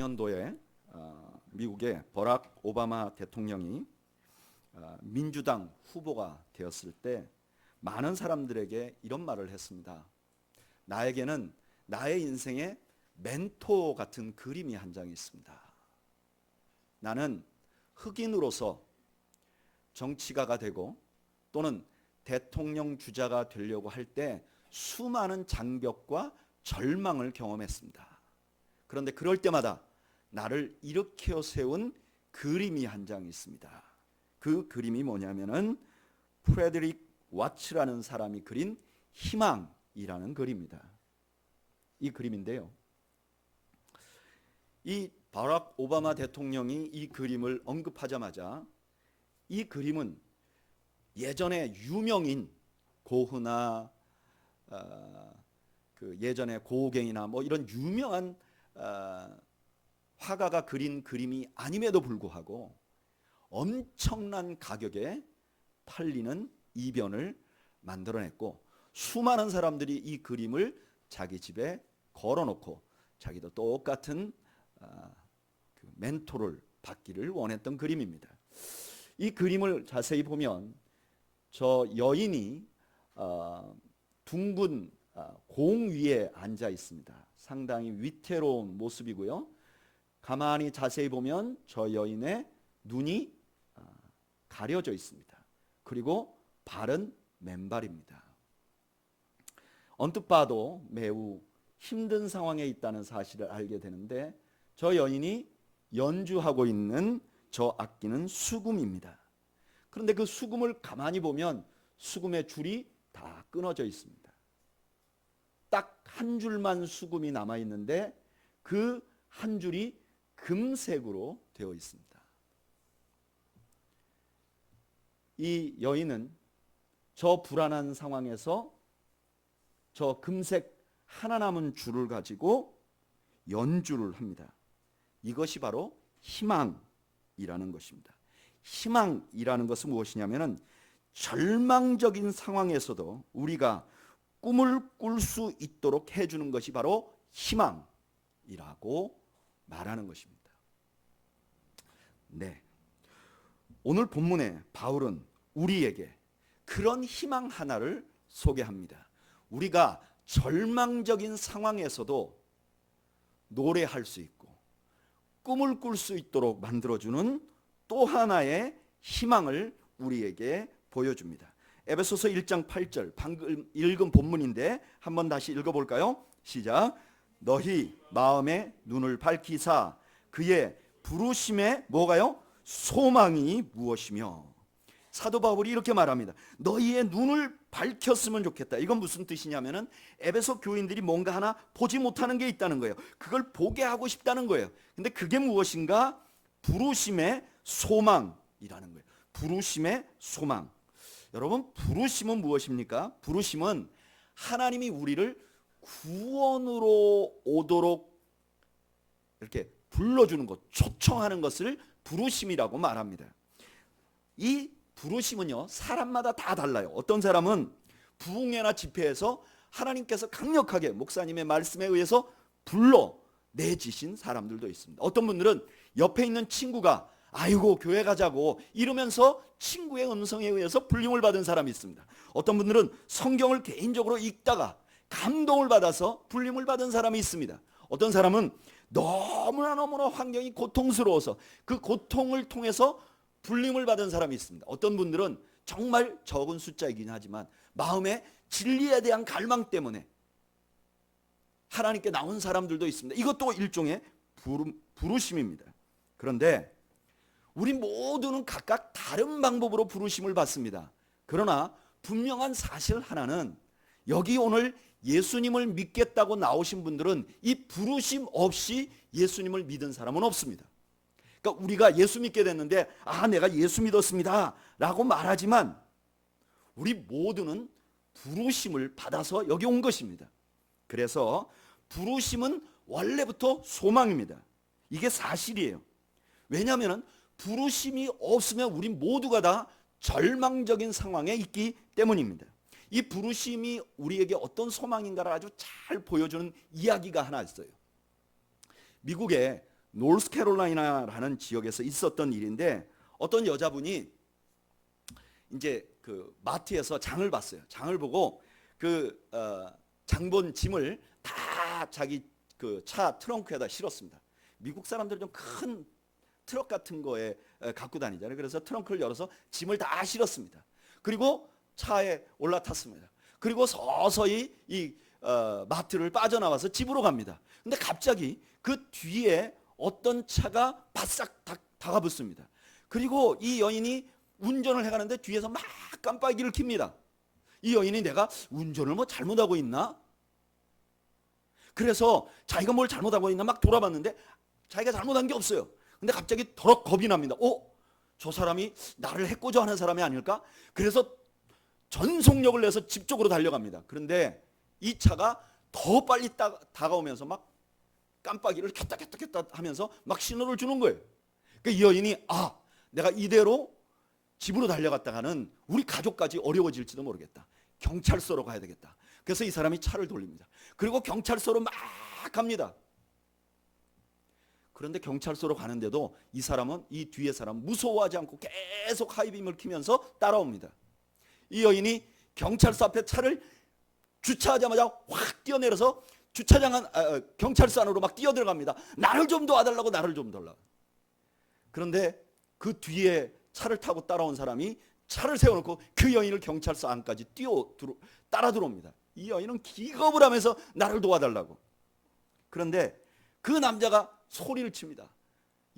년도에 미국의 버락 오바마 대통령이 민주당 후보가 되었을 때 많은 사람들에게 이런 말을 했습니다. 나에게는 나의 인생의 멘토 같은 그림이 한 장이 있습니다. 나는 흑인으로서 정치가가 되고 또는 대통령 주자가 되려고 할 때 수많은 장벽과 절망을 경험했습니다. 그런데 그럴 때마다 나를 일으켜 세운 그림이 한 장 있습니다. 그 그림이 뭐냐면은 프레드릭 와츠라는 사람이 그린 희망이라는 글입니다. 이 그림인데요. 이 바락 오바마 대통령이 이 그림을 언급하자마자 이 그림은 예전에 유명인 고흐나 그 예전에 고갱이나 뭐 이런 유명한 화가가 그린 그림이 아님에도 불구하고 엄청난 가격에 팔리는 이변을 만들어냈고 수많은 사람들이 이 그림을 자기 집에 걸어놓고 자기도 똑같은 그 멘토를 받기를 원했던 그림입니다. 이 그림을 자세히 보면 저 여인이 둥근 공 위에 앉아 있습니다. 상당히 위태로운 모습이고요. 가만히 자세히 보면 저 여인의 눈이 가려져 있습니다. 그리고 발은 맨발입니다. 언뜻 봐도 매우 힘든 상황에 있다는 사실을 알게 되는데 저 여인이 연주하고 있는 저 악기는 수금입니다. 그런데 그 수금을 가만히 보면 수금의 줄이 다 끊어져 있습니다. 딱 한 줄만 수금이 남아 있는데 그 한 줄이 금색으로 되어 있습니다. 이 여인은 저 불안한 상황에서 저 금색 하나 남은 줄을 가지고 연주를 합니다. 이것이 바로 희망이라는 것입니다. 희망이라는 것은 무엇이냐면은 절망적인 상황에서도 우리가 꿈을 꿀 수 있도록 해주는 것이 바로 희망이라고 말하는 것입니다. 네, 오늘 본문에 바울은 우리에게 그런 희망 하나를 소개합니다. 우리가 절망적인 상황에서도 노래할 수 있고 꿈을 꿀 수 있도록 만들어주는 또 하나의 희망을 우리에게 보여줍니다. 에베소서 1장 8절 방금 읽은 본문인데 한번 다시 읽어볼까요? 시작. 너희 마음의 눈을 밝히사 그의 부르심에 뭐가요? 소망이 무엇이며. 사도 바울이 이렇게 말합니다. 너희의 눈을 밝혔으면 좋겠다. 이건 무슨 뜻이냐면은 에베소 교인들이 뭔가 하나 보지 못하는 게 있다는 거예요. 그걸 보게 하고 싶다는 거예요. 근데 그게 무엇인가? 부르심의 소망이라는 거예요. 부르심의 소망. 여러분, 부르심은 무엇입니까? 부르심은 하나님이 우리를 구원으로 오도록 이렇게 불러주는 것, 초청하는 것을 부르심이라고 말합니다. 이 부르심은요, 사람마다 다 달라요. 어떤 사람은 부흥회나 집회에서 하나님께서 강력하게 목사님의 말씀에 의해서 불러내지신 사람들도 있습니다. 어떤 분들은 옆에 있는 친구가 아이고 교회 가자고 이러면서 친구의 음성에 의해서 불림을 받은 사람이 있습니다. 어떤 분들은 성경을 개인적으로 읽다가 감동을 받아서 불림을 받은 사람이 있습니다. 어떤 사람은 너무나 환경이 고통스러워서 그 고통을 통해서 불림을 받은 사람이 있습니다. 어떤 분들은 정말 적은 숫자이긴 하지만 마음에 진리에 대한 갈망 때문에 하나님께 나온 사람들도 있습니다. 이것도 일종의 부르심입니다. 그런데 우리 모두는 각각 다른 방법으로 부르심을 받습니다. 그러나 분명한 사실 하나는 여기 오늘 예수님을 믿겠다고 나오신 분들은 이 부르심 없이 예수님을 믿은 사람은 없습니다. 그러니까 우리가 예수 믿게 됐는데 내가 예수 믿었습니다 라고 말하지만 우리 모두는 부르심을 받아서 여기 온 것입니다. 그래서 부르심은 원래부터 소망입니다. 이게 사실이에요. 왜냐하면 부르심이 없으면 우리 모두가 다 절망적인 상황에 있기 때문입니다. 이 부르심이 우리에게 어떤 소망인가를 아주 잘 보여주는 이야기가 하나 있어요. 미국의 노스캐롤라이나라는 지역에서 있었던 일인데, 어떤 여자분이 이제 그 마트에서 장을 봤어요. 장을 보고 그 장본 짐을 다 자기 그 차 트렁크에다 실었습니다. 미국 사람들은 좀 큰 트럭 같은 거에 갖고 다니잖아요. 그래서 트렁크를 열어서 짐을 다 실었습니다. 그리고 차에 올라탔습니다. 그리고 서서히 이 마트를 빠져나와서 집으로 갑니다. 근데 갑자기 그 뒤에 어떤 차가 바싹 다가붙습니다. 그리고 이 여인이 운전을 해가는데 뒤에서 막 깜빡이를 킵니다. 이 여인이 내가 운전을 뭐 잘못하고 있나? 그래서 자기가 뭘 잘못하고 있나 막 돌아봤는데 자기가 잘못한 게 없어요. 근데 갑자기 더럭 겁이 납니다. 저 사람이 나를 해코자 하는 사람이 아닐까? 그래서 전속력을 내서 집 쪽으로 달려갑니다. 그런데 이 차가 더 빨리 다가오면서 막 깜빡이를 켰다 하면서 막 신호를 주는 거예요. 그러니까 이 여인이 내가 이대로 집으로 달려갔다가는 우리 가족까지 어려워질지도 모르겠다. 경찰서로 가야 되겠다. 그래서 이 사람이 차를 돌립니다. 그리고 경찰서로 막 갑니다. 그런데 경찰서로 가는데도 이 사람은 이 뒤에 사람 무서워하지 않고 계속 하이빔을 키면서 따라옵니다. 이 여인이 경찰서 앞에 차를 주차하자마자 확 뛰어내려서 경찰서 안으로 막 뛰어들어갑니다. 나를 좀 도와달라고, 나를 좀 도와달라고. 그런데 그 뒤에 차를 타고 따라온 사람이 차를 세워놓고 그 여인을 경찰서 안까지 따라 들어옵니다. 이 여인은 기겁을 하면서 나를 도와달라고. 그런데 그 남자가 소리를 칩니다.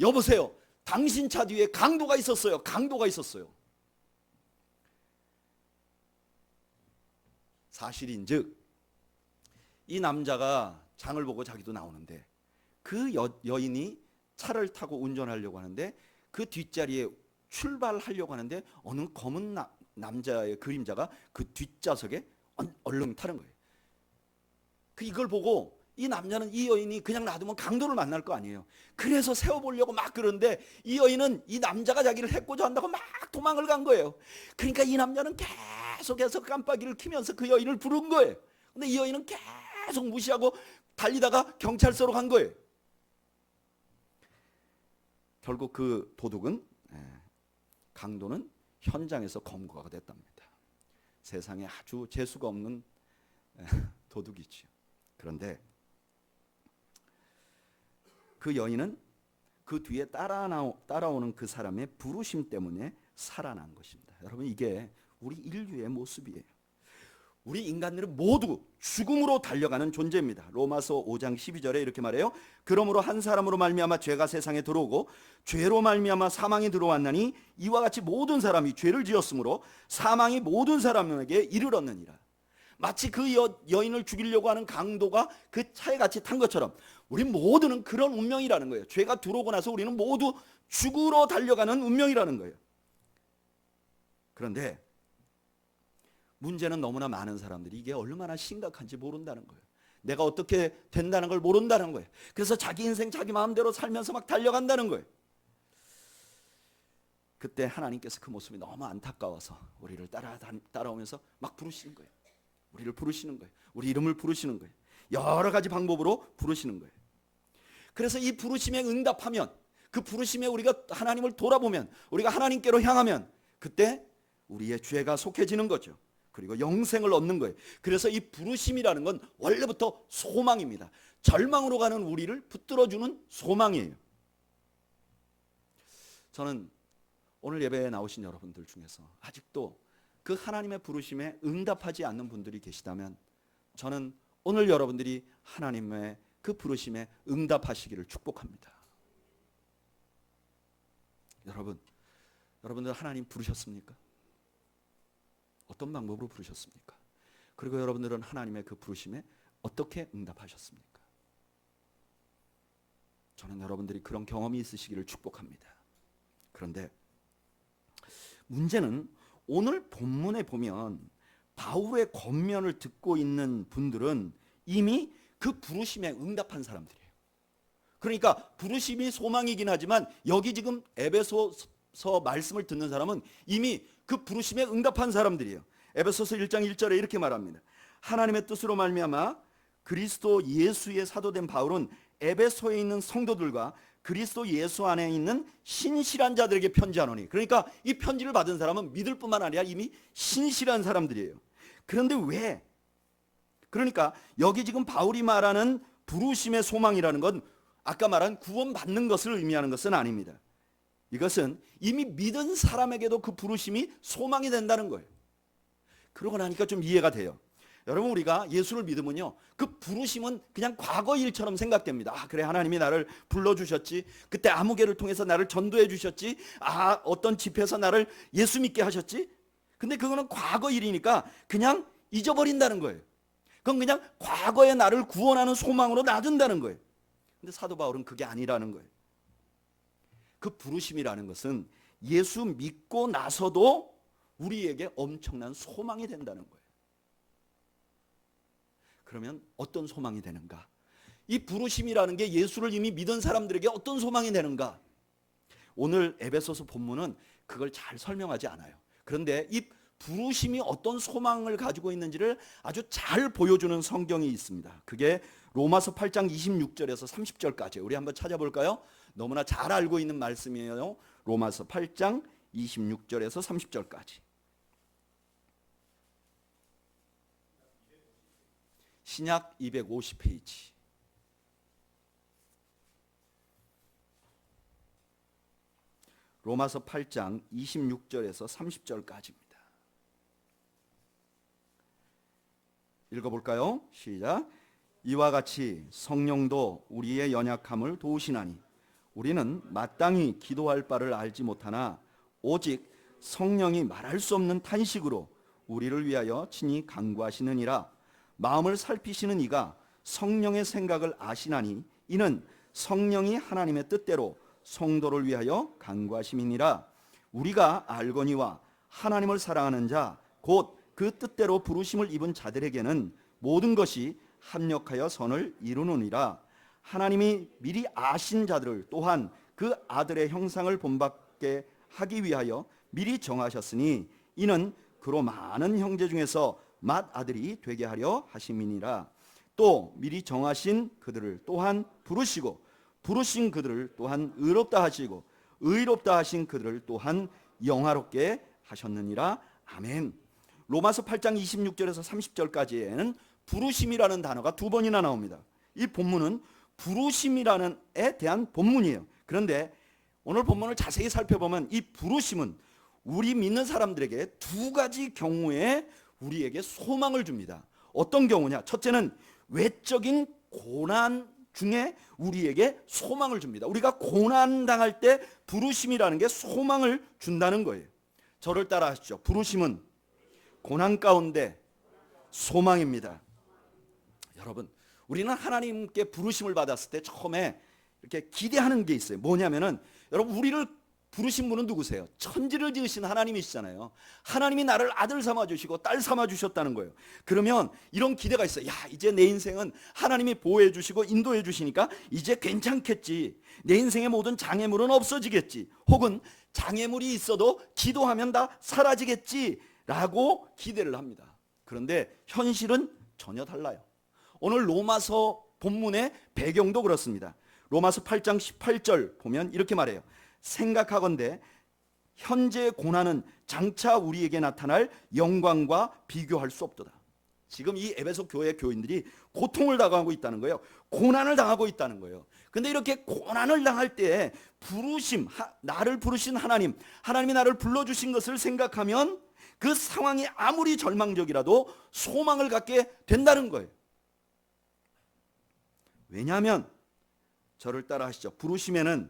여보세요, 당신 차 뒤에 강도가 있었어요. 강도가 있었어요. 사실인즉 이 남자가 장을 보고 자기도 나오는데 그 여인이 차를 타고 운전하려고 하는데 그 뒷자리에 출발하려고 하는데 어느 검은 남자의 그림자가 그 뒷좌석에 얼른 타는 거예요. 이걸 보고 이 남자는 이 여인이 그냥 놔두면 강도를 만날 거 아니에요. 그래서 세워보려고 막 그러는데 이 여인은 이 남자가 자기를 해코자 한다고 막 도망을 간 거예요. 그러니까 이 남자는 계속해서 깜빡이를 켜면서 그 여인을 부른 거예요. 근데 이 여인은 계속 무시하고 달리다가 경찰서로 간 거예요. 결국 그 도둑은, 강도는 현장에서 검거가 됐답니다. 세상에 아주 재수가 없는 도둑이지요. 그런데 그 여인은 그 뒤에 따라오는 그 사람의 부르심 때문에 살아난 것입니다. 여러분, 이게 우리 인류의 모습이에요. 우리 인간들은 모두 죽음으로 달려가는 존재입니다. 로마서 5장 12절에 이렇게 말해요. 그러므로 한 사람으로 말미암아 죄가 세상에 들어오고 죄로 말미암아 사망이 들어왔나니 이와 같이 모든 사람이 죄를 지었으므로 사망이 모든 사람에게 이르렀느니라. 마치 그 여인을 죽이려고 하는 강도가 그 차에 같이 탄 것처럼 우리 모두는 그런 운명이라는 거예요. 죄가 들어오고 나서 우리는 모두 죽으러 달려가는 운명이라는 거예요. 그런데 문제는 너무나 많은 사람들이 이게 얼마나 심각한지 모른다는 거예요. 내가 어떻게 된다는 걸 모른다는 거예요. 그래서 자기 인생 자기 마음대로 살면서 막 달려간다는 거예요. 그때 하나님께서 그 모습이 너무 안타까워서 우리를 따라오면서 막 부르시는 거예요. 우리를 부르시는 거예요. 우리 이름을 부르시는 거예요. 여러 가지 방법으로 부르시는 거예요. 그래서 이 부르심에 응답하면, 그 부르심에 우리가 하나님을 돌아보면, 우리가 하나님께로 향하면 그때 우리의 죄가 속해지는 거죠. 그리고 영생을 얻는 거예요. 그래서 이 부르심이라는 건 원래부터 소망입니다. 절망으로 가는 우리를 붙들어주는 소망이에요. 저는 오늘 예배에 나오신 여러분들 중에서 아직도 그 하나님의 부르심에 응답하지 않는 분들이 계시다면 저는 오늘 여러분들이 하나님의 그 부르심에 응답하시기를 축복합니다. 여러분들 하나님 부르셨습니까? 어떤 방법으로 부르셨습니까? 그리고 여러분들은 하나님의 그 부르심에 어떻게 응답하셨습니까? 저는 여러분들이 그런 경험이 있으시기를 축복합니다. 그런데 문제는 오늘 본문에 보면 바울의 권면을 듣고 있는 분들은 이미 그 부르심에 응답한 사람들이에요. 그러니까 부르심이 소망이긴 하지만 여기 지금 에베소서 말씀을 듣는 사람은 이미 그 부르심에 응답한 사람들이에요. 에베소서 1장 1절에 이렇게 말합니다. 하나님의 뜻으로 말미암아 그리스도 예수의 사도된 바울은 에베소에 있는 성도들과 그리스도 예수 안에 있는 신실한 자들에게 편지하노니. 그러니까 이 편지를 받은 사람은 믿을 뿐만 아니라 이미 신실한 사람들이에요. 그런데 왜? 그러니까 여기 지금 바울이 말하는 부르심의 소망이라는 건 아까 말한 구원받는 것을 의미하는 것은 아닙니다. 이것은 이미 믿은 사람에게도 그 부르심이 소망이 된다는 거예요. 그러고 나니까 좀 이해가 돼요. 여러분, 우리가 예수를 믿으면요, 그 부르심은 그냥 과거 일처럼 생각됩니다. 아, 그래, 하나님이 나를 불러주셨지. 그때 아무개를 통해서 나를 전도해 주셨지. 아, 어떤 집회에서 나를 예수 믿게 하셨지. 근데 그거는 과거 일이니까 그냥 잊어버린다는 거예요. 그건 그냥 과거의 나를 구원하는 소망으로 놔둔다는 거예요. 근데 사도 바울은 그게 아니라는 거예요. 그 부르심이라는 것은 예수 믿고 나서도 우리에게 엄청난 소망이 된다는 거예요. 그러면 어떤 소망이 되는가? 이 부르심이라는 게 예수를 이미 믿은 사람들에게 어떤 소망이 되는가? 오늘 에베소서 본문은 그걸 잘 설명하지 않아요. 그런데 이 부르심이 어떤 소망을 가지고 있는지를 아주 잘 보여주는 성경이 있습니다. 그게 로마서 8장 26절에서 30절까지 우리 한번 찾아볼까요? 너무나 잘 알고 있는 말씀이에요. 로마서 8장 26절에서 30절까지. 신약 250페이지. 로마서 8장 26절에서 30절까지입니다. 읽어볼까요? 시작. 이와 같이 성령도 우리의 연약함을 도우시나니 우리는 마땅히 기도할 바를 알지 못하나 오직 성령이 말할 수 없는 탄식으로 우리를 위하여 친히 간구하시느니라. 마음을 살피시는 이가 성령의 생각을 아시나니 이는 성령이 하나님의 뜻대로 성도를 위하여 간구하심이니라. 우리가 알거니와 하나님을 사랑하는 자 곧 그 뜻대로 부르심을 입은 자들에게는 모든 것이 합력하여 선을 이루느니라. 하나님이 미리 아신 자들을 또한 그 아들의 형상을 본받게 하기 위하여 미리 정하셨으니 이는 그로 많은 형제 중에서 맏아들이 되게 하려 하심이니라. 또 미리 정하신 그들을 또한 부르시고 부르신 그들을 또한 의롭다 하시고 의롭다 하신 그들을 또한 영화롭게 하셨느니라. 아멘. 로마서 8장 26절에서 30절까지에는 부르심이라는 단어가 두 번이나 나옵니다. 이 본문은 부르심이라는 에 대한 본문이에요. 그런데 오늘 본문을 자세히 살펴보면 이 부르심은 우리 믿는 사람들에게 두 가지 경우에 우리에게 소망을 줍니다. 어떤 경우냐? 첫째는 외적인 고난 중에 우리에게 소망을 줍니다. 우리가 고난 당할 때 부르심이라는 게 소망을 준다는 거예요. 저를 따라 하시죠. 부르심은 고난 가운데 소망입니다. 여러분, 우리는 하나님께 부르심을 받았을 때 처음에 이렇게 기대하는 게 있어요. 뭐냐면은 여러분, 우리를 부르신 분은 누구세요? 천지를 지으신 하나님이시잖아요. 하나님이 나를 아들 삼아 주시고 딸 삼아 주셨다는 거예요. 그러면 이런 기대가 있어요. 야, 이제 내 인생은 하나님이 보호해 주시고 인도해 주시니까 이제 괜찮겠지. 내 인생의 모든 장애물은 없어지겠지. 혹은 장애물이 있어도 기도하면 다 사라지겠지 라고 기대를 합니다. 그런데 현실은 전혀 달라요. 오늘 로마서 본문의 배경도 그렇습니다. 로마서 8장 18절 보면 이렇게 말해요. 생각하건대 현재의 고난은 장차 우리에게 나타날 영광과 비교할 수 없도다. 지금 이 에베소 교회 교인들이 고통을 당하고 있다는 거예요. 고난을 당하고 있다는 거예요. 근데 이렇게 고난을 당할 때 부르심, 나를 부르신 하나님, 하나님이 나를 불러주신 것을 생각하면 그 상황이 아무리 절망적이라도 소망을 갖게 된다는 거예요. 왜냐하면 저를 따라 하시죠. 부르심에는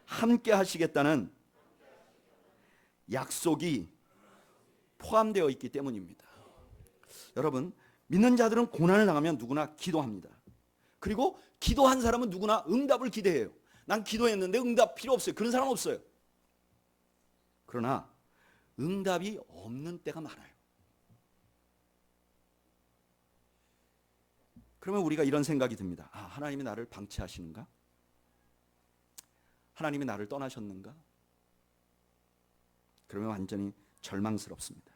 함께 하시겠다는 약속이 포함되어 있기 때문입니다. 여러분, 믿는 자들은 고난을 당하면 누구나 기도합니다. 그리고 기도한 사람은 누구나 응답을 기대해요. 난 기도했는데 응답 필요 없어요. 그런 사람 없어요. 그러나 응답이 없는 때가 많아요. 그러면 우리가 이런 생각이 듭니다. 아, 하나님이 나를 방치하시는가? 하나님이 나를 떠나셨는가? 그러면 완전히 절망스럽습니다.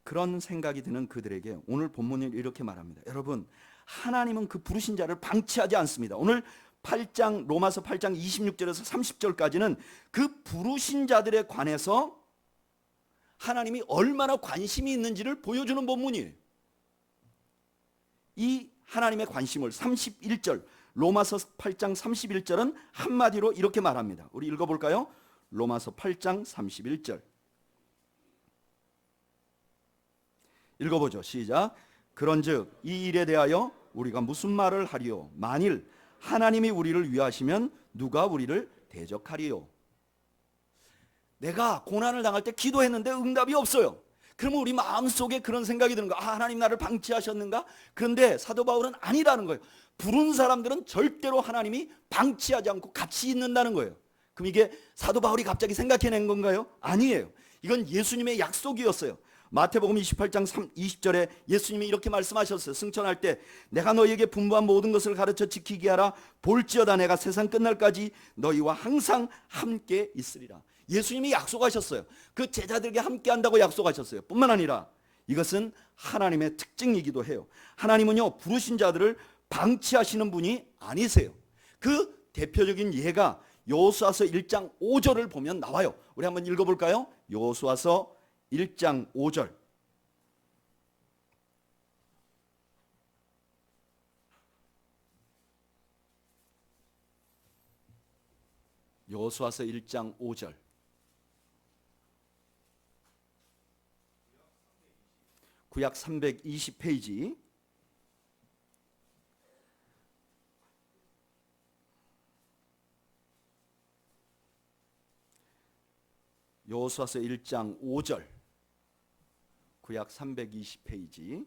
그런 생각이 드는 그들에게 오늘 본문이 이렇게 말합니다. 여러분, 하나님은 그 부르신 자를 방치하지 않습니다. 오늘 로마서 8장 26절에서 30절까지는 그 부르신 자들에 관해서 하나님이 얼마나 관심이 있는지를 보여주는 본문이에요. 이 하나님의 관심을 31절, 로마서 8장 31절은 한마디로 이렇게 말합니다. 우리 읽어볼까요? 로마서 8장 31절 읽어보죠. 시작. 그런즉 이 일에 대하여 우리가 무슨 말을 하리요? 만일 하나님이 우리를 위하시면 누가 우리를 대적하리요? 내가 고난을 당할 때 기도했는데 응답이 없어요. 그러면 우리 마음속에 그런 생각이 드는 거야. 하나님 나를 방치하셨는가? 그런데 사도 바울은 아니라는 거예요. 부른 사람들은 절대로 하나님이 방치하지 않고 같이 있는다는 거예요. 그럼 이게 사도 바울이 갑자기 생각해낸 건가요? 아니에요. 이건 예수님의 약속이었어요. 마태복음 28장 20절에 예수님이 이렇게 말씀하셨어요. 승천할 때 내가 너희에게 분부한 모든 것을 가르쳐 지키게 하라. 볼지어다 내가 세상 끝날까지 너희와 항상 함께 있으리라. 예수님이 약속하셨어요. 그 제자들에게 함께 한다고 약속하셨어요. 뿐만 아니라 이것은 하나님의 특징이기도 해요. 하나님은요, 부르신 자들을 방치하시는 분이 아니세요. 그 대표적인 예가 여호수아서 1장 5절을 보면 나와요. 우리 한번 읽어볼까요? 여호수아서 1장 5절. 여호수아서 1장 5절. 구약 320페이지. 여호수아서 1장 5절. 구약 320페이지.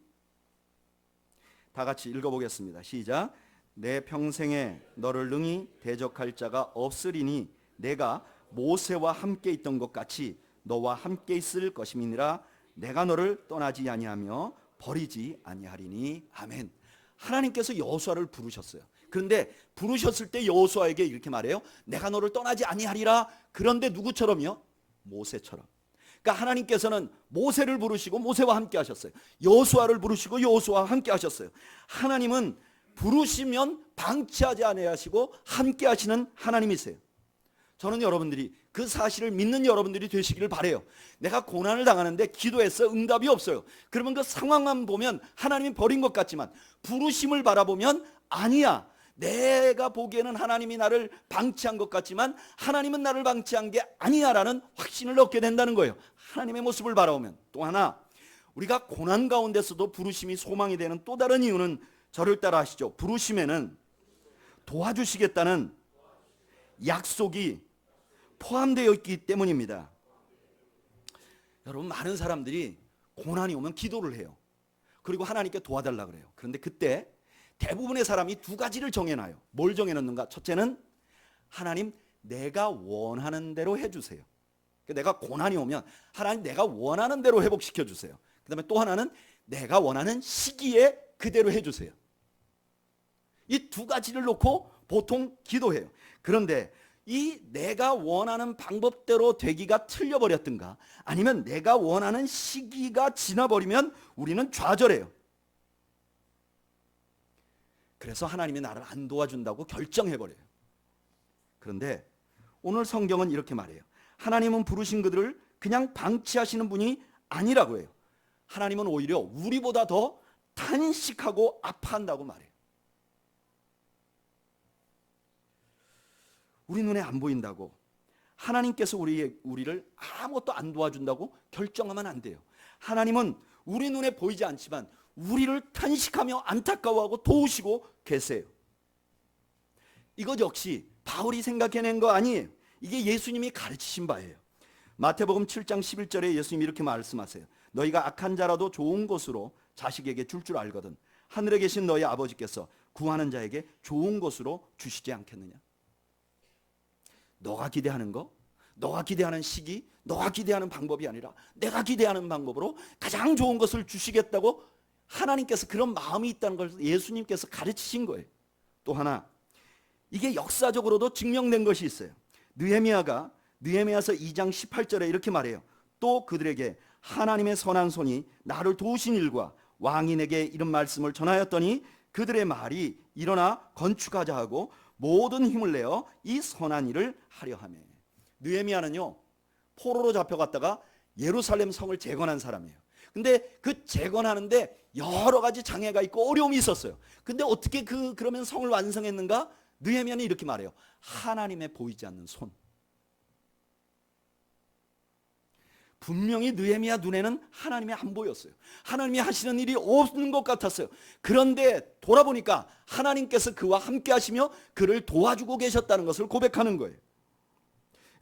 다 같이 읽어보겠습니다. 시작. 내 평생에 너를 능히 대적할 자가 없으리니 내가 모세와 함께 있던 것 같이 너와 함께 있을 것임이니라. 내가 너를 떠나지 아니하며 버리지 아니하리니. 아멘. 하나님께서 여호수아를 부르셨어요. 그런데 부르셨을 때 여호수아에게 이렇게 말해요. 내가 너를 떠나지 아니하리라. 그런데 누구처럼요? 모세처럼. 그러니까 하나님께서는 모세를 부르시고 모세와 함께 하셨어요. 여호수아를 부르시고 여호수아와 함께 하셨어요. 하나님은 부르시면 방치하지 아니하시고 함께 하시는 하나님이세요. 저는 여러분들이 그 사실을 믿는 여러분들이 되시기를 바라요. 내가 고난을 당하는데 기도해서 응답이 없어요. 그러면 그 상황만 보면 하나님이 버린 것 같지만 부르심을 바라보면 아니야. 내가 보기에는 하나님이 나를 방치한 것 같지만 하나님은 나를 방치한 게 아니야라는 확신을 얻게 된다는 거예요. 하나님의 모습을 바라보면. 또 하나, 우리가 고난 가운데서도 부르심이 소망이 되는 또 다른 이유는 저를 따라 하시죠. 부르심에는 도와주시겠다는 약속이 포함되어 있기 때문입니다. 여러분, 많은 사람들이 고난이 오면 기도를 해요. 그리고 하나님께 도와달라고 그래요. 그런데 그때 대부분의 사람이 두 가지를 정해놔요. 뭘 정해놓는가? 첫째는 하나님 내가 원하는 대로 해주세요. 내가 고난이 오면 하나님 내가 원하는 대로 회복시켜주세요. 그 다음에 또 하나는 내가 원하는 시기에 그대로 해주세요. 이 두 가지를 놓고 보통 기도해요. 그런데 이 내가 원하는 방법대로 되기가 틀려버렸든가 아니면 내가 원하는 시기가 지나버리면 우리는 좌절해요. 그래서 하나님이 나를 안 도와준다고 결정해버려요. 그런데 오늘 성경은 이렇게 말해요. 하나님은 부르신 그들을 그냥 방치하시는 분이 아니라고 해요. 하나님은 오히려 우리보다 더 탄식하고 아파한다고 말해요. 우리 눈에 안 보인다고 하나님께서 우리를 아무것도 안 도와준다고 결정하면 안 돼요. 하나님은 우리 눈에 보이지 않지만 우리를 탄식하며 안타까워하고 도우시고 계세요. 이것 역시 바울이 생각해낸 거 아니에요. 이게 예수님이 가르치신 바예요. 마태복음 7장 11절에 예수님이 이렇게 말씀하세요. 너희가 악한 자라도 좋은 것으로 자식에게 줄 줄 알거든 하늘에 계신 너희 아버지께서 구하는 자에게 좋은 것으로 주시지 않겠느냐. 너가 기대하는 거, 너가 기대하는 시기, 너가 기대하는 방법이 아니라 내가 기대하는 방법으로 가장 좋은 것을 주시겠다고 하나님께서 그런 마음이 있다는 걸 예수님께서 가르치신 거예요. 또 하나, 이게 역사적으로도 증명된 것이 있어요. 느헤미야서 2장 18절에 이렇게 말해요. 또 그들에게 하나님의 선한 손이 나를 도우신 일과 왕이 내게 이런 말씀을 전하였더니 그들의 말이 일어나 건축하자 하고 모든 힘을 내어 이 선한 일을 하려 하매. 느헤미야는요, 포로로 잡혀갔다가 예루살렘 성을 재건한 사람이에요. 근데 그 재건하는데 여러 가지 장애가 있고 어려움이 있었어요. 근데 어떻게 그러면 성을 완성했는가? 느헤미야는 이렇게 말해요. 하나님의 보이지 않는 손. 분명히 느헤미야 눈에는 하나님이 안 보였어요. 하나님이 하시는 일이 없는 것 같았어요. 그런데 돌아보니까 하나님께서 그와 함께 하시며 그를 도와주고 계셨다는 것을 고백하는 거예요.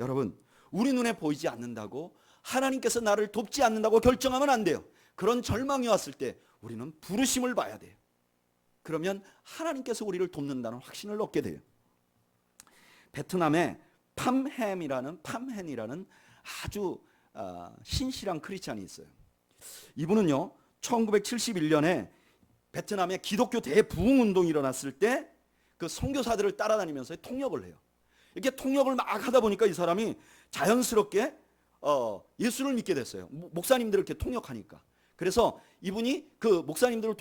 여러분, 우리 눈에 보이지 않는다고 하나님께서 나를 돕지 않는다고 결정하면 안 돼요. 그런 절망이 왔을 때 우리는 부르심을 봐야 돼요. 그러면 하나님께서 우리를 돕는다는 확신을 얻게 돼요. 베트남에 팜헨이라는 아주 신실한 크리스찬이 있어요. 이분은요, 1971년에 베트남에 기독교 대부흥 운동이 일어났을 때 그 선교사들을 따라다니면서 통역을 해요. 이렇게 통역을 막 하다 보니까 이 사람이 자연스럽게 예수를 믿게 됐어요. 목사님들을 이렇게 통역하니까. 그래서 이분이 그 목사님들을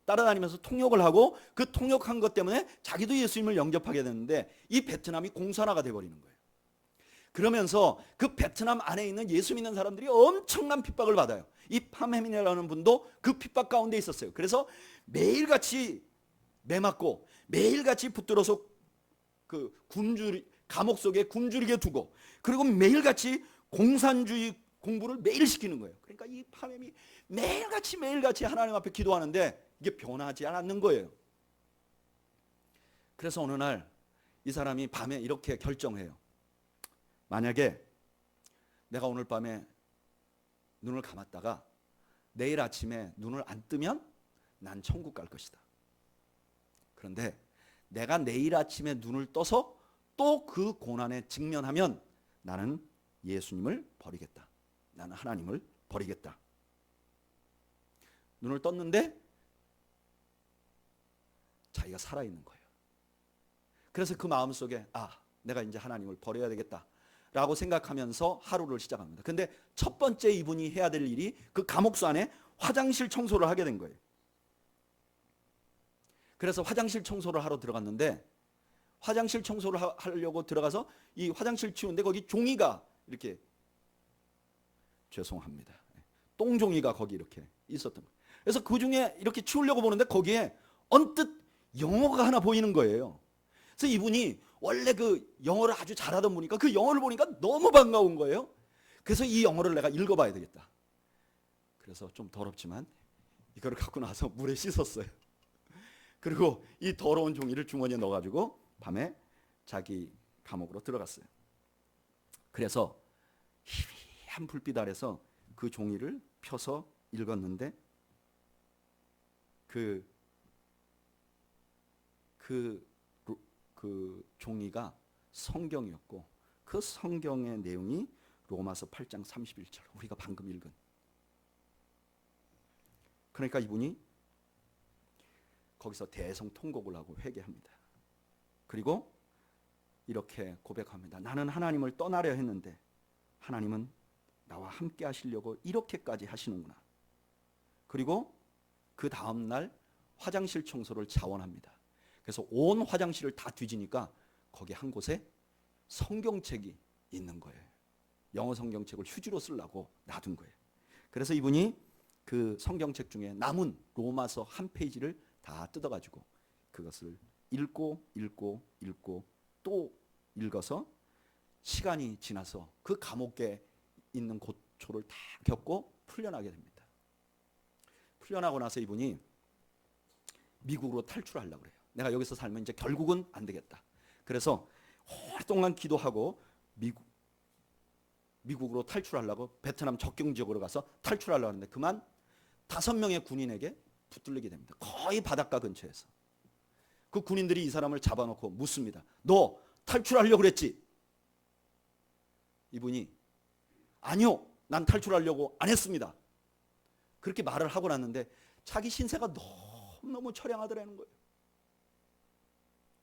따라다니면서 통역을 하고 그 통역한 것 때문에 자기도 예수님을 영접하게 됐는데 이 베트남이 공산화가 돼버리는 거예요. 그러면서 그 베트남 안에 있는 예수 믿는 사람들이 엄청난 핍박을 받아요. 이 팜헤민이라는 분도 그 핍박 가운데 있었어요. 그래서 매일같이 매맞고 매일같이 붙들어서 그 감옥 속에 굶주리게 두고 그리고 매일같이 공산주의 공부를 매일 시키는 거예요. 그러니까 이 팜헤민이 매일같이 하나님 앞에 기도하는데 이게 변하지 않는 거예요. 그래서 어느 날 이 사람이 밤에 이렇게 결정해요. 만약에 내가 오늘 밤에 눈을 감았다가 내일 아침에 눈을 안 뜨면 난 천국 갈 것이다. 그런데 내가 내일 아침에 눈을 떠서 또 그 고난에 직면하면 나는 예수님을 버리겠다. 나는 하나님을 버리겠다. 눈을 떴는데 자기가 살아있는 거예요. 그래서 그 마음속에 내가 이제 하나님을 버려야 되겠다 라고 생각하면서 하루를 시작합니다. 근데 첫 번째 이분이 해야 될 일이 그 감옥소 안에 화장실 청소를 하게 된 거예요. 그래서 화장실 청소를 하러 들어갔는데 화장실 청소를 하려고 들어가서 이 화장실 치우는데 거기 종이가 이렇게 죄송합니다. 똥종이가 거기 이렇게 있었던 거예요. 그래서 그 중에 이렇게 치우려고 보는데 거기에 언뜻 영어가 하나 보이는 거예요. 그래서 이분이 원래 그 영어를 아주 잘하던 분이니까 그 영어를 보니까 너무 반가운 거예요. 그래서 이 영어를 내가 읽어봐야 되겠다. 그래서 좀 더럽지만 이거를 갖고 나서 물에 씻었어요. 그리고 이 더러운 종이를 주머니에 넣어가지고 밤에 자기 감옥으로 들어갔어요. 그래서 희미한 불빛 아래서 그 종이를 펴서 읽었는데 그 종이가 성경이었고 그 성경의 내용이 로마서 8장 31절 우리가 방금 읽은. 그러니까 이분이 거기서 대성통곡을 하고 회개합니다. 그리고 이렇게 고백합니다. 나는 하나님을 떠나려 했는데 하나님은 나와 함께 하시려고 이렇게까지 하시는구나. 그리고 그 다음날 화장실 청소를 자원합니다. 그래서 온 화장실을 다 뒤지니까 거기 한 곳에 성경책이 있는 거예요. 영어 성경책을 휴지로 쓰려고 놔둔 거예요. 그래서 이분이 그 성경책 중에 남은 로마서 한 페이지를 다 뜯어가지고 그것을 읽고 또 읽어서 시간이 지나서 그 감옥에 있는 고초를 다 겪고 풀려나게 됩니다. 풀려나고 나서 이분이 미국으로 탈출하려고 그래요. 내가 여기서 살면 이제 결국은 안 되겠다. 그래서 오랫동안 기도하고 미국으로 탈출하려고 베트남 접경 지역으로 가서 탈출하려고 하는데 그만 5명의 군인에게 붙들리게 됩니다. 거의 바닷가 근처에서. 그 군인들이 이 사람을 잡아놓고 묻습니다. 너 탈출하려고 그랬지? 이분이 아니요, 난 탈출하려고 안 했습니다. 그렇게 말을 하고 났는데 자기 신세가 너무 처량하더라는 거예요.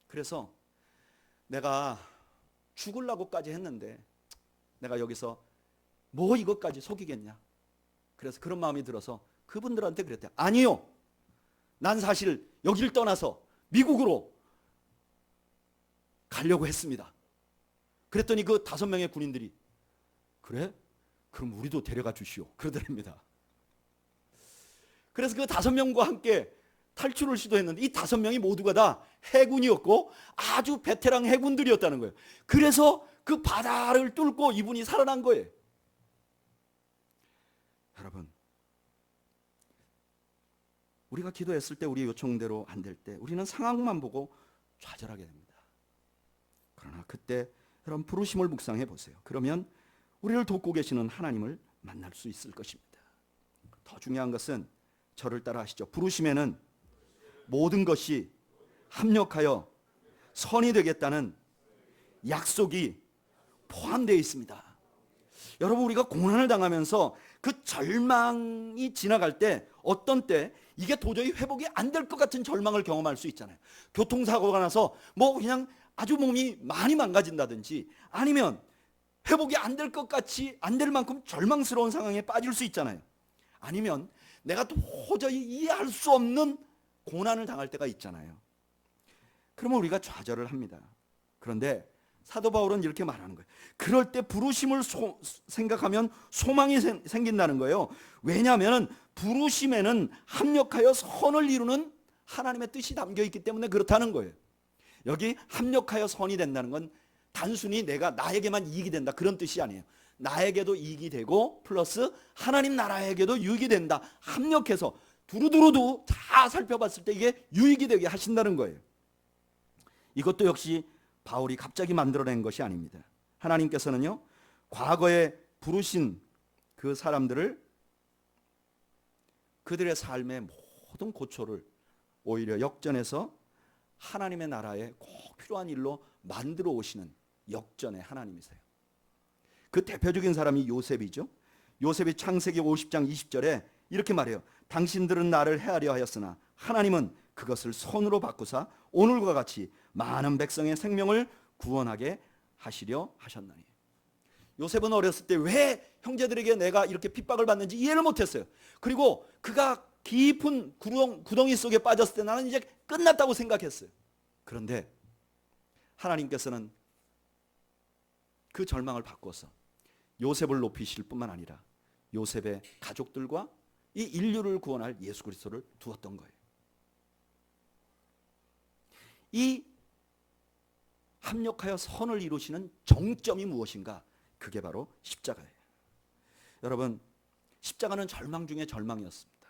그래서 내가 죽으려고까지 했는데 내가 여기서 뭐 이것까지 속이겠냐. 그래서 그런 마음이 들어서 그분들한테 그랬대요. 아니요, 난 사실 여기를 떠나서 미국으로 가려고 했습니다. 그랬더니 그 5명의 군인들이 그래? 그럼 우리도 데려가 주시오. 그러더랍니다. 그래서 그 5명과 함께 탈출을 시도했는데 이 5명이 모두가 다 해군이었고 아주 베테랑 해군들이었다는 거예요. 그래서 그 바다를 뚫고 이분이 살아난 거예요. 여러분, 우리가 기도했을 때 우리 요청대로 안 될 때 우리는 상황만 보고 좌절하게 됩니다. 그러나 그때 여러분 부르심을 묵상해 보세요. 그러면 우리를 돕고 계시는 하나님을 만날 수 있을 것입니다. 더 중요한 것은 저를 따라 하시죠. 부르심에는 모든 것이 합력하여 선이 되겠다는 약속이 포함되어 있습니다. 여러분, 우리가 고난을 당하면서 그 절망이 지나갈 때 어떤 때 이게 도저히 회복이 안 될 것 같은 절망을 경험할 수 있잖아요. 교통사고가 나서 뭐 그냥 아주 몸이 많이 망가진다든지 아니면 회복이 안 될 것 같이 안 될 만큼 절망스러운 상황에 빠질 수 있잖아요. 아니면 내가 도저히 이해할 수 없는 고난을 당할 때가 있잖아요. 그러면 우리가 좌절을 합니다. 그런데 사도 바울은 이렇게 말하는 거예요. 그럴 때 부르심을 생각하면 소망이 생긴다는 거예요. 왜냐하면 부르심에는 합력하여 선을 이루는 하나님의 뜻이 담겨 있기 때문에 그렇다는 거예요. 여기 합력하여 선이 된다는 건 단순히 내가 나에게만 이익이 된다 그런 뜻이 아니에요. 나에게도 이익이 되고 플러스 하나님 나라에게도 유익이 된다. 합력해서 두루두루도 다 살펴봤을 때 이게 유익이 되게 하신다는 거예요. 이것도 역시 바울이 갑자기 만들어낸 것이 아닙니다. 하나님께서는요, 과거에 부르신 그 사람들을 그들의 삶의 모든 고초를 오히려 역전해서 하나님의 나라에 꼭 필요한 일로 만들어 오시는 역전의 하나님이세요. 그 대표적인 사람이 요셉이죠. 요셉이 창세기 50장 20절에 이렇게 말해요. 당신들은 나를 해하려 하였으나 하나님은 그것을 선으로 바꾸사 오늘과 같이 많은 백성의 생명을 구원하게 하시려 하셨나니. 요셉은 어렸을 때 왜 형제들에게 내가 이렇게 핍박을 받는지 이해를 못했어요. 그리고 그가 깊은 구덩이 속에 빠졌을 때 나는 이제 끝났다고 생각했어요. 그런데 하나님께서는 그 절망을 바꿔서 요셉을 높이실 뿐만 아니라 요셉의 가족들과 이 인류를 구원할 예수 그리스도를 두었던 거예요. 이 합력하여 선을 이루시는 정점이 무엇인가? 그게 바로 십자가예요. 여러분, 십자가는 절망 중에 절망이었습니다.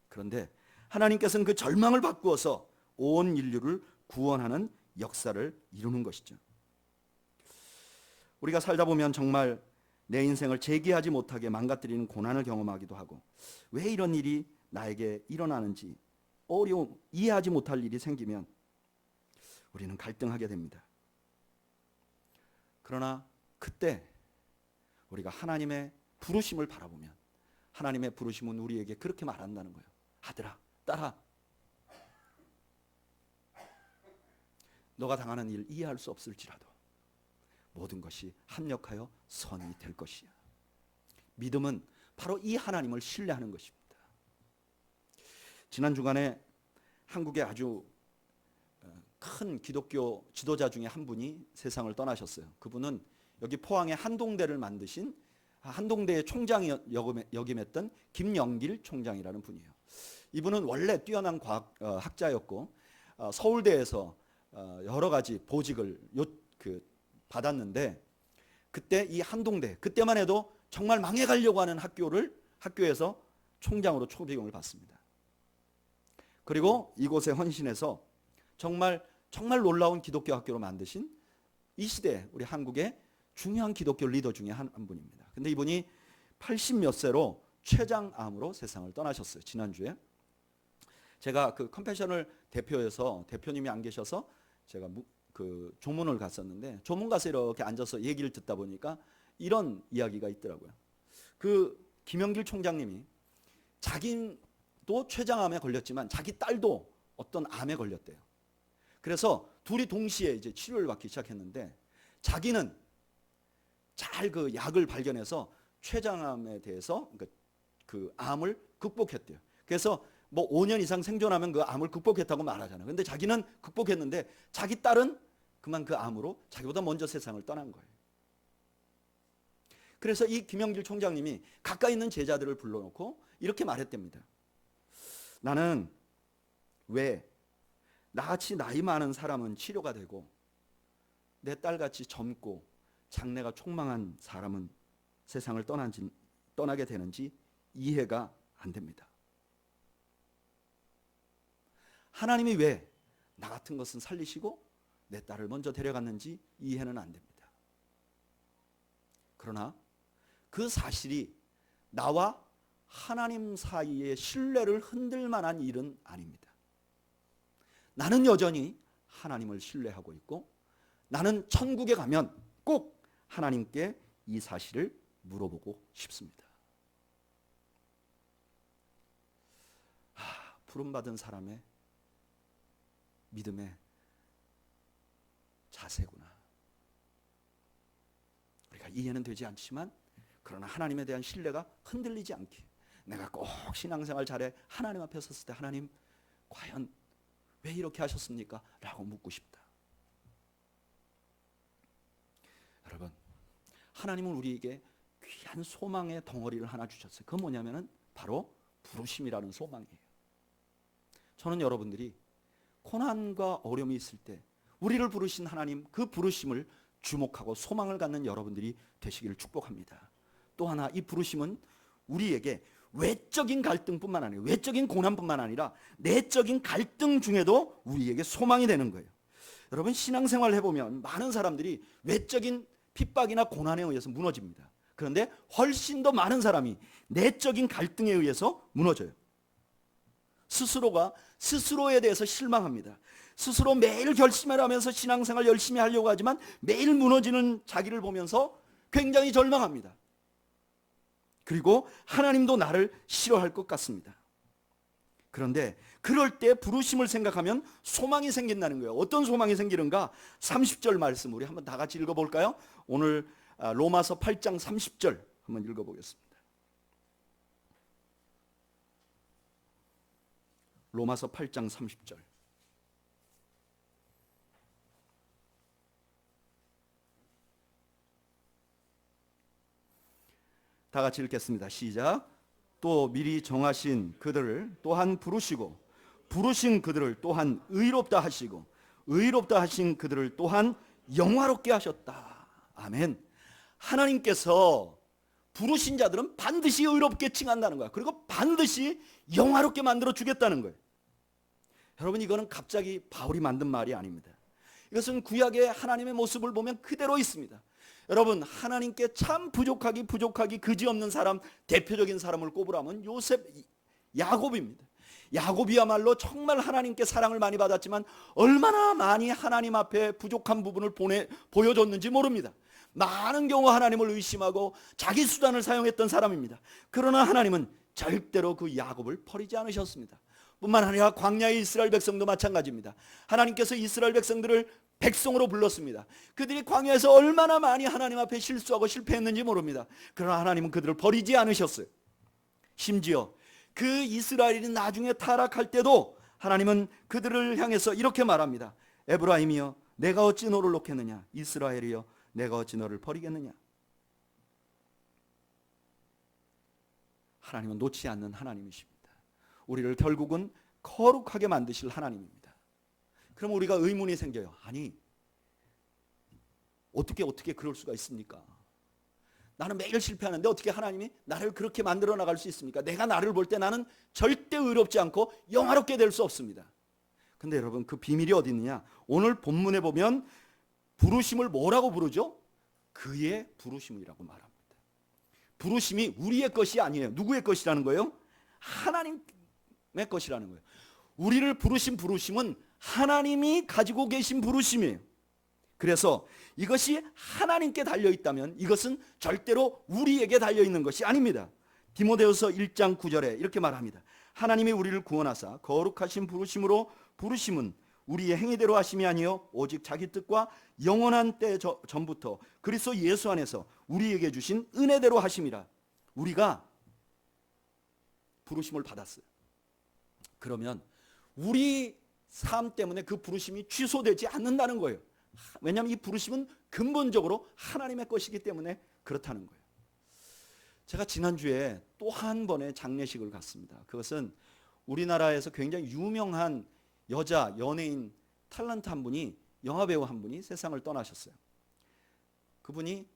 그런데 하나님께서는 그 절망을 바꾸어서 온 인류를 구원하는 역사를 이루는 것이죠. 우리가 살다 보면 정말 내 인생을 재기하지 못하게 망가뜨리는 고난을 경험하기도 하고 왜 이런 일이 나에게 일어나는지 이해하지 못할 일이 생기면 우리는 갈등하게 됩니다. 그러나 그때 우리가 하나님의 부르심을 바라보면 하나님의 부르심은 우리에게 그렇게 말한다는 거예요. 아들아, 딸아, 너가 당하는 일 이해할 수 없을지라도 모든 것이 합력하여 선이 될 것이야. 믿음은 바로 이 하나님을 신뢰하는 것입니다. 지난 주간에 한국의 아주 큰 기독교 지도자 중에 한 분이 세상을 떠나셨어요. 그분은 여기 포항에 한동대를 만드신 한동대의 총장이 역임했던 김영길 총장이라는 분이에요. 이분은 원래 뛰어난 학자였고 서울대에서 여러 가지 보직을 받았는데 그때 이 한동대, 그때만 해도 정말 망해가려고 하는 학교에서 총장으로 초빙을 받습니다. 그리고 이곳에 헌신해서 정말 놀라운 기독교 학교로 만드신 이 시대 우리 한국의 중요한 기독교 리더 중에 한 분입니다. 근데 이분이 80몇 세로 췌장암으로 세상을 떠나셨어요. 지난주에 제가 그 컴패셔널 대표에서 대표님이 안 계셔서 제가 그 조문을 갔었는데 조문 가서 이렇게 앉아서 얘기를 듣다 보니까 이런 이야기가 있더라고요. 그 김영길 총장님이 자기도 췌장암에 걸렸지만 자기 딸도 어떤 암에 걸렸대요. 그래서 둘이 동시에 이제 치료를 받기 시작했는데 자기는 잘 그 약을 발견해서 췌장암에 대해서 그 암을 극복했대요. 그래서 뭐 5년 이상 생존하면 그 암을 극복했다고 말하잖아요. 근데 자기는 극복했는데 자기 딸은 그만 그 암으로 자기보다 먼저 세상을 떠난 거예요. 그래서 이 김영길 총장님이 가까이 있는 제자들을 불러놓고 이렇게 말했답니다. 나는 왜 나같이 나이 많은 사람은 치료가 되고 내 딸같이 젊고 장래가 촉망한 사람은 세상을 떠나게 되는지 이해가 안 됩니다. 하나님이 왜 나 같은 것은 살리시고 내 딸을 먼저 데려갔는지 이해는 안 됩니다. 그러나 그 사실이 나와 하나님 사이의 신뢰를 흔들 만한 일은 아닙니다. 나는 여전히 하나님을 신뢰하고 있고 나는 천국에 가면 꼭 하나님께 이 사실을 물어보고 싶습니다. 부름받은 사람의 믿음의 자세구나. 우리가 이해는 되지 않지만 그러나 하나님에 대한 신뢰가 흔들리지 않게 내가 꼭 신앙생활 잘해 하나님 앞에 섰을 때 하나님 과연 왜 이렇게 하셨습니까? 라고 묻고 싶다. 여러분, 하나님은 우리에게 귀한 소망의 덩어리를 하나 주셨어요. 그건 뭐냐면은 바로 부르심이라는 소망이에요. 저는 여러분들이 고난과 어려움이 있을 때 우리를 부르신 하나님 그 부르심을 주목하고 소망을 갖는 여러분들이 되시기를 축복합니다. 또 하나 이 부르심은 우리에게 외적인 갈등뿐만 아니라 외적인 고난뿐만 아니라 내적인 갈등 중에도 우리에게 소망이 되는 거예요. 여러분 신앙생활 해보면 많은 사람들이 외적인 핍박이나 고난에 의해서 무너집니다. 그런데 훨씬 더 많은 사람이 내적인 갈등에 의해서 무너져요. 스스로가 스스로에 대해서 실망합니다. 스스로 매일 결심을 하면서 신앙생활 열심히 하려고 하지만 매일 무너지는 자기를 보면서 굉장히 절망합니다. 그리고 하나님도 나를 싫어할 것 같습니다. 그런데 그럴 때 부르심을 생각하면 소망이 생긴다는 거예요. 어떤 소망이 생기는가? 30절 말씀 우리 한번 다 같이 읽어볼까요? 오늘 로마서 8장 30절 한번 읽어보겠습니다. 로마서 8장 30절. 다 같이 읽겠습니다. 시작. 또 미리 정하신 그들을 또한 부르시고 부르신 그들을 또한 의롭다 하시고 의롭다 하신 그들을 또한 영화롭게 하셨다. 아멘. 하나님께서 부르신 자들은 반드시 의롭게 칭한다는 거야. 그리고 반드시 영화롭게 만들어 주겠다는 거예요. 여러분 이거는 갑자기 바울이 만든 말이 아닙니다. 이것은 구약의 하나님의 모습을 보면 그대로 있습니다. 여러분 하나님께 참 부족하기 그지없는 사람 대표적인 사람을 꼽으라면 요셉 야곱입니다. 야곱이야말로 정말 하나님께 사랑을 많이 받았지만 얼마나 많이 하나님 앞에 부족한 부분을 보여줬는지 모릅니다. 많은 경우 하나님을 의심하고 자기 수단을 사용했던 사람입니다. 그러나 하나님은 절대로 그 야곱을 버리지 않으셨습니다. 뿐만 아니라 광야의 이스라엘 백성도 마찬가지입니다. 하나님께서 이스라엘 백성들을 백성으로 불렀습니다. 그들이 광야에서 얼마나 많이 하나님 앞에 실수하고 실패했는지 모릅니다. 그러나 하나님은 그들을 버리지 않으셨어요. 심지어 그 이스라엘이 나중에 타락할 때도 하나님은 그들을 향해서 이렇게 말합니다. 에브라임이여 내가 어찌 너를 놓겠느냐, 이스라엘이여 내가 어찌 너를 버리겠느냐. 하나님은 놓지 않는 하나님이십니다. 우리를 결국은 거룩하게 만드실 하나님입니다. 그럼 우리가 의문이 생겨요. 아니 어떻게 그럴 수가 있습니까? 나는 매일 실패하는데 어떻게 하나님이 나를 그렇게 만들어 나갈 수 있습니까? 내가 나를 볼 때 나는 절대 의롭지 않고 영화롭게 될 수 없습니다. 근데 여러분 그 비밀이 어디 있느냐? 오늘 본문에 보면 부르심을 뭐라고 부르죠? 그의 부르심이라고 말합니다. 부르심이 우리의 것이 아니에요. 누구의 것이라는 거예요? 하나님의 것이라는 거예요. 우리를 부르신 부르심은 하나님이 가지고 계신 부르심이에요. 그래서 이것이 하나님께 달려있다면 이것은 절대로 우리에게 달려있는 것이 아닙니다. 디모데후서 1장 9절에 이렇게 말합니다. 하나님이 우리를 구원하사 거룩하신 부르심으로 부르심은 우리의 행위대로 하심이 아니요 오직 자기 뜻과 영원한 때 전부터 그리스도 예수 안에서 우리에게 주신 은혜대로 하심이라. 우리가 부르심을 받았어요. 그러면 우리 삶 때문에 그 부르심이 취소되지 않는다는 거예요. 왜냐하면 이 부르심은 근본적으로 하나님의 것이기 때문에 그렇다는 거예요. 제가 지난주에 또 한 번의 장례식을 갔습니다. 그것은 우리나라에서 굉장히 유명한 여자 연예인 탤런트 한 분이, 영화배우 한 분이 세상을 떠나셨어요. 그분이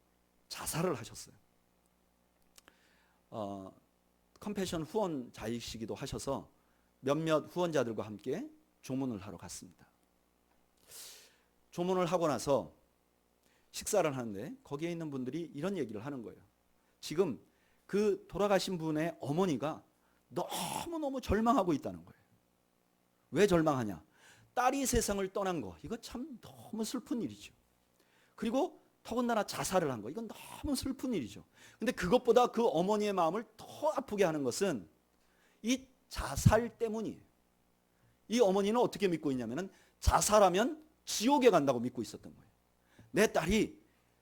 자살을 하셨어요. 컴패션 후원자이시기도 하셔서 몇몇 후원자들과 함께 조문을 하러 갔습니다. 조문을 하고 나서 식사를 하는데 거기에 있는 분들이 이런 얘기를 하는 거예요. 지금 그 돌아가신 분의 어머니가 너무너무 절망하고 있다는 거예요. 왜 절망하냐? 딸이 세상을 떠난 거, 이거 참 너무 슬픈 일이죠. 그리고 더군다나 자살을 한 거, 이건 너무 슬픈 일이죠. 근데 그것보다 그 어머니의 마음을 더 아프게 하는 것은 이 자살 때문이에요. 이 어머니는 어떻게 믿고 있냐면은 자살하면 지옥에 간다고 믿고 있었던 거예요. 내 딸이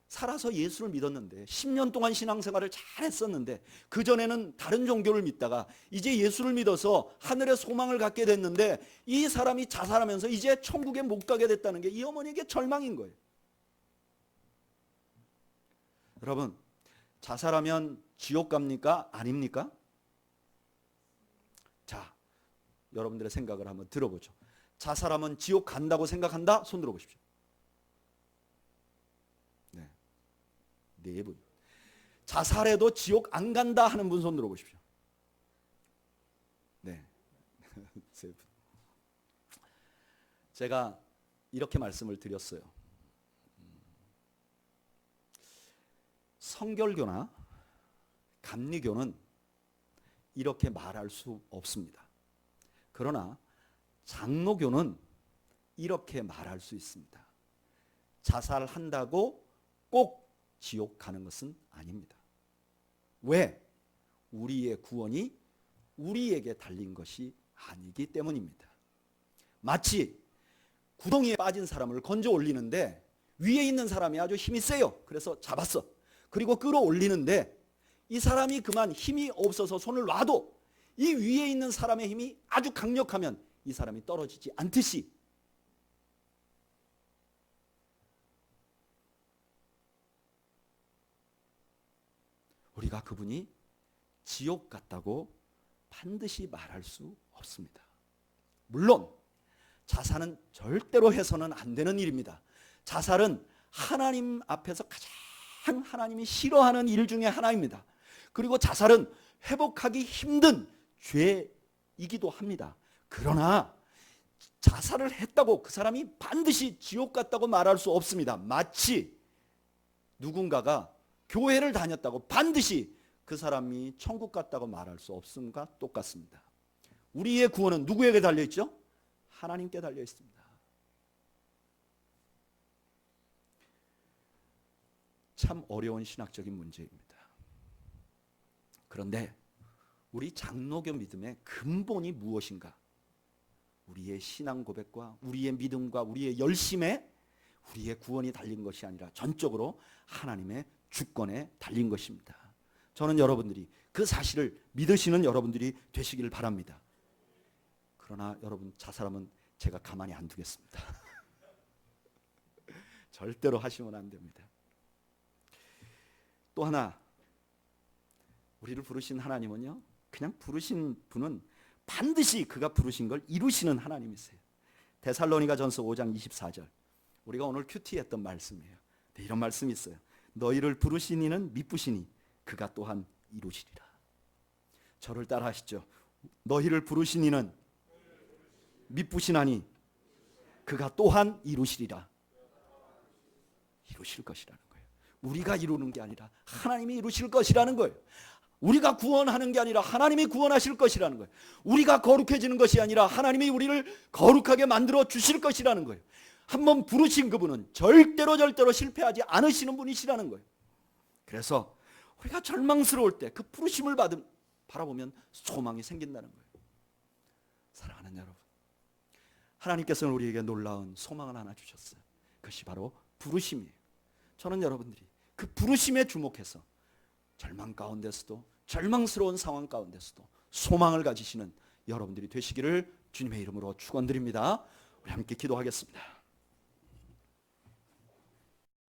살아서 예수를 믿었는데 10년 동안 신앙생활을 잘했었는데 그전에는 다른 종교를 믿다가 이제 예수를 믿어서 하늘의 소망을 갖게 됐는데 이 사람이 자살하면서 이제 천국에 못 가게 됐다는 게 이 어머니에게 절망인 거예요. 여러분, 자살하면 지옥 갑니까? 아닙니까? 자, 여러분들의 생각을 한번 들어보죠. 자살하면 지옥 간다고 생각한다? 손 들어보십시오. 네 분. 자살해도 지옥 안 간다 하는 분 손 들어보십시오. 네. 세 분. 제가 이렇게 말씀을 드렸어요. 성결교나 감리교는 이렇게 말할 수 없습니다. 그러나 장로교는 이렇게 말할 수 있습니다. 자살한다고 꼭 지옥 가는 것은 아닙니다. 왜? 우리의 구원이 우리에게 달린 것이 아니기 때문입니다. 마치 구덩이에 빠진 사람을 건져 올리는데 위에 있는 사람이 아주 힘이 세요. 그래서 잡았어. 그리고 끌어올리는데 이 사람이 그만 힘이 없어서 손을 놔도 이 위에 있는 사람의 힘이 아주 강력하면 이 사람이 떨어지지 않듯이 우리가 그분이 지옥 같다고 반드시 말할 수 없습니다. 물론 자살은 절대로 해서는 안 되는 일입니다. 자살은 하나님 앞에서 가장 하나님이 싫어하는 일 중에 하나입니다. 그리고 자살은 회복하기 힘든 죄이기도 합니다. 그러나 자살을 했다고 그 사람이 반드시 지옥 갔다고 말할 수 없습니다. 마치 누군가가 교회를 다녔다고 반드시 그 사람이 천국 갔다고 말할 수 없음과 똑같습니다. 우리의 구원은 누구에게 달려있죠? 하나님께 달려있습니다. 참 어려운 신학적인 문제입니다. 그런데 우리 장로교 믿음의 근본이 무엇인가? 우리의 신앙 고백과 우리의 믿음과 우리의 열심에 우리의 구원이 달린 것이 아니라 전적으로 하나님의 주권에 달린 것입니다. 저는 여러분들이 그 사실을 믿으시는 여러분들이 되시기를 바랍니다. 그러나 여러분, 자살하면 제가 가만히 안 두겠습니다. 절대로 하시면 안 됩니다. 또 하나, 우리를 부르신 하나님은요, 그냥 부르신 분은 반드시 그가 부르신 걸 이루시는 하나님이세요. 데살로니가전서 5장 24절, 우리가 오늘 큐티했던 말씀이에요. 네, 이런 말씀이 있어요. 너희를 부르신 이는 미쁘시니 그가 또한 이루시리라. 저를 따라 하시죠. 너희를 부르신 이는 미쁘시나니 그가 또한 이루시리라. 이루실 것이라는 거예요. 우리가 이루는 게 아니라 하나님이 이루실 것이라는 거예요. 우리가 구원하는 게 아니라 하나님이 구원하실 것이라는 거예요. 우리가 거룩해지는 것이 아니라 하나님이 우리를 거룩하게 만들어 주실 것이라는 거예요. 한번 부르신 그분은 절대로 실패하지 않으시는 분이시라는 거예요. 그래서 우리가 절망스러울 때 그 부르심을 바라보면 소망이 생긴다는 거예요. 사랑하는 여러분, 하나님께서는 우리에게 놀라운 소망을 하나 주셨어요. 그것이 바로 부르심이에요. 저는 여러분들이 그 부르심에 주목해서 절망 가운데서도, 절망스러운 상황 가운데서도 소망을 가지시는 여러분들이 되시기를 주님의 이름으로 축원드립니다. 우리 함께 기도하겠습니다.